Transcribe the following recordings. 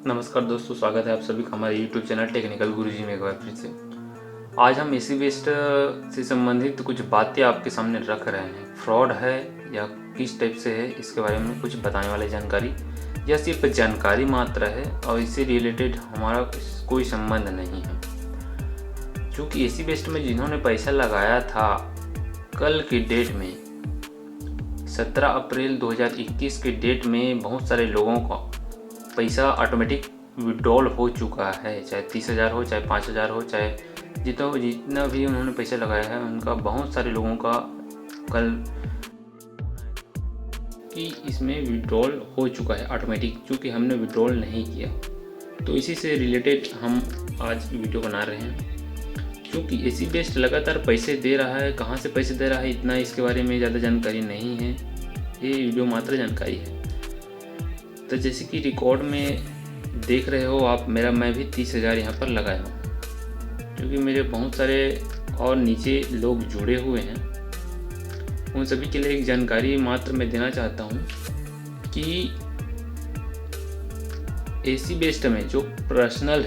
नमस्कार दोस्तों, स्वागत है आप सभी का हमारे YouTube चैनल टेक्निकल गुरुजी में एक बार फिर से। आज हम एसी वेस्ट से संबंधित कुछ बातें आपके सामने रख रहे हैं। फ्रॉड है या किस टाइप से है, इसके बारे में कुछ बताने वाली जानकारी। यह सिर्फ जानकारी मात्र है और इससे रिलेटेड हमारा कोई संबंध नहीं है। क्योंकि एसी वेस्ट में जिन्होंने पैसा लगाया था, कल की डेट में 17 अप्रैल 2021 के डेट में बहुत सारे लोगों का पैसा ऑटोमेटिक विड्रॉल हो चुका है। चाहे 30,000 हो, चाहे 5,000 हो, चाहे जितना भी उन्होंने पैसा लगाया है, उनका बहुत सारे लोगों का कल कि इसमें विड्रॉल हो चुका है ऑटोमेटिक, क्योंकि हमने विड्रॉल नहीं किया। तो इसी से रिलेटेड हम आज वीडियो बना रहे हैं। क्योंकि एसी वेस्ट लगातार पैसे दे रहा है, कहाँ से पैसे दे रहा है इतना इसके बारे में ज़्यादा जानकारी नहीं है। ये वीडियो मात्र जानकारी है। तो जैसे कि रिकॉर्ड में देख रहे हो आप, मैं भी 30,000 यहाँ पर लगाया हूँ, क्योंकि मेरे बहुत सारे और नीचे लोग जुड़े हुए हैं। उन सभी के लिए एक जानकारी मात्र मैं देना चाहता हूँ कि एसी वेस्ट में जो पर्सनल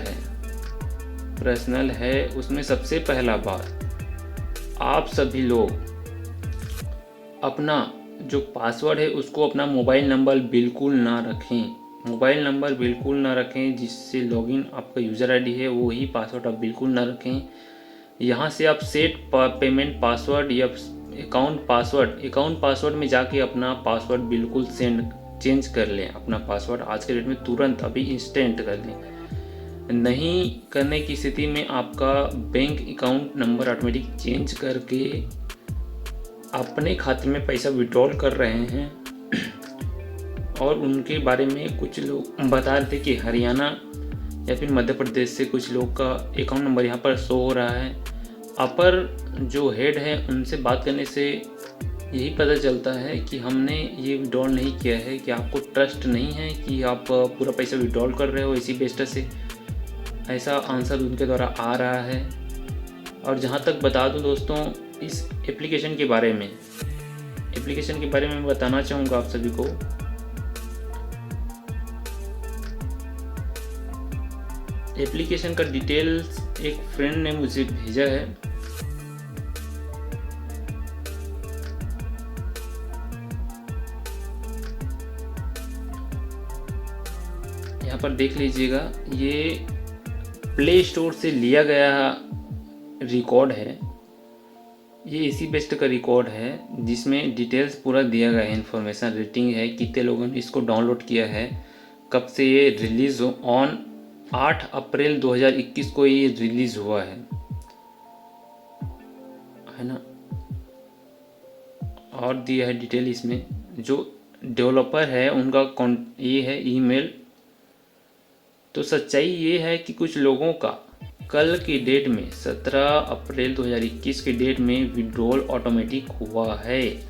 है उसमें सबसे पहला बात, आप सभी लोग अपना जो पासवर्ड है उसको अपना मोबाइल नंबर बिल्कुल ना रखें। जिससे लॉगिन आपका यूज़र आईडी है वही पासवर्ड आप बिल्कुल ना रखें। यहाँ से आप सेट पेमेंट पासवर्ड या अकाउंट पासवर्ड में जाके अपना पासवर्ड बिल्कुल चेंज कर लें। अपना पासवर्ड आज के डेट में तुरंत अभी इंस्टेंट कर लें। नहीं करने की स्थिति में आपका bank account number automatic change करके अपने खाते में पैसा विड्रॉल कर रहे हैं। और उनके बारे में कुछ लोग बता रहे थे कि हरियाणा या फिर मध्य प्रदेश से कुछ लोग का अकाउंट नंबर यहाँ पर शो हो रहा है। अपर जो हेड है उनसे बात करने से यही पता चलता है कि हमने ये विड्रॉल नहीं किया है, कि आपको ट्रस्ट नहीं है कि आप पूरा पैसा विड्रॉल कर रहे हो इसी बेस्ड से। ऐसा आंसर उनके द्वारा आ रहा है। और जहाँ तक बता दूँ दोस्तों, इस एप्लीकेशन के बारे में मैं बताना चाहूँगा आप सभी को। एप्लीकेशन का डिटेल्स एक फ्रेंड ने मुझे भेजा है। यहाँ पर देख लीजिएगा, ये प्ले स्टोर से लिया गया रिकॉर्ड है। ये एसी वेस्ट का रिकॉर्ड है जिसमें डिटेल्स पूरा दिया गया है, इन्फॉर्मेशन, रेटिंग है, कितने लोगों ने इसको डाउनलोड किया है, कब से ये रिलीज ऑन 8 अप्रैल 2021 को ये रिलीज हुआ है ना। और दिया है डिटेल इसमें। जो डेवलपर है उनका ये है ईमेल। तो सच्चाई ये है कि कुछ लोगों का कल की डेट में 17 अप्रैल 2021 के डेट में विड्रॉल ऑटोमेटिक हुआ है।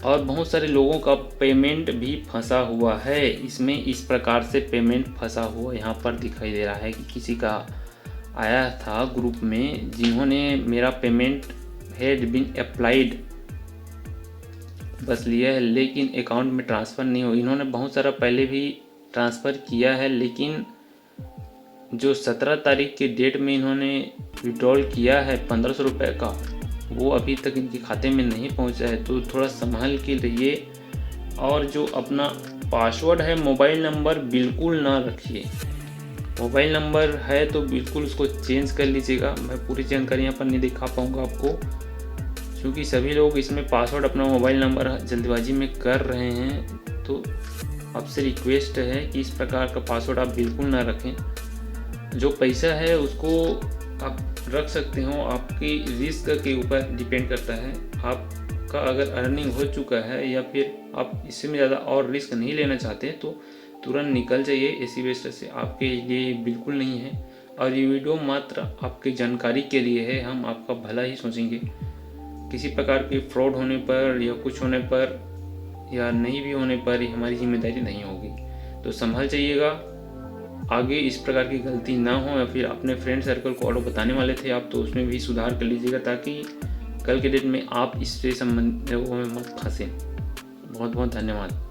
और बहुत सारे लोगों का पेमेंट भी फंसा हुआ है इसमें। इस प्रकार से पेमेंट फंसा हुआ यहाँ पर दिखाई दे रहा है कि किसी का आया था ग्रुप में, जिन्होंने मेरा पेमेंट हैड बीन अप्लाइड बस लिया है, लेकिन अकाउंट में ट्रांसफ़र नहीं हो। इन्होंने बहुत सारा पहले भी ट्रांसफ़र किया है, लेकिन जो 17 तारीख के डेट में इन्होंने विड्रॉल किया है 1,500 रुपये का, वो अभी तक इनके खाते में नहीं पहुंचा है। तो थोड़ा संभल के रहिए। और जो अपना पासवर्ड है, मोबाइल नंबर बिल्कुल ना रखिए। मोबाइल नंबर है तो बिल्कुल उसको चेंज कर लीजिएगा। मैं पूरी जानकारी यहाँ पर नहीं दिखा पाऊँगा आपको, क्योंकि सभी लोग इसमें पासवर्ड अपना मोबाइल नंबर जल्दबाजी में कर रहे हैं। तो आपसे रिक्वेस्ट है कि इस प्रकार का पासवर्ड आप बिल्कुल ना रखें। जो पैसा है उसको आप रख सकते हो, आपकी रिस्क के ऊपर डिपेंड करता है। आपका अगर अर्निंग हो चुका है या फिर आप इससे में ज़्यादा और रिस्क नहीं लेना चाहते तो तुरंत निकल जाइए एसी वेस्ट से। आपके लिए बिल्कुल नहीं है। और ये वीडियो मात्र आपकी जानकारी के लिए है। हम आपका भला ही सोचेंगे। किसी प्रकार की फ्रॉड होने पर या कुछ होने पर या नहीं भी होने पर हमारी जिम्मेदारी नहीं होगी। तो संभल जाइएगा, आगे इस प्रकार की गलती ना हो। या फिर अपने फ्रेंड सर्कल को और बताने वाले थे आप, तो उसमें भी सुधार कर लीजिएगा, ताकि कल के डेट में आप इससे संबंधित में मत फंसें। बहुत बहुत धन्यवाद।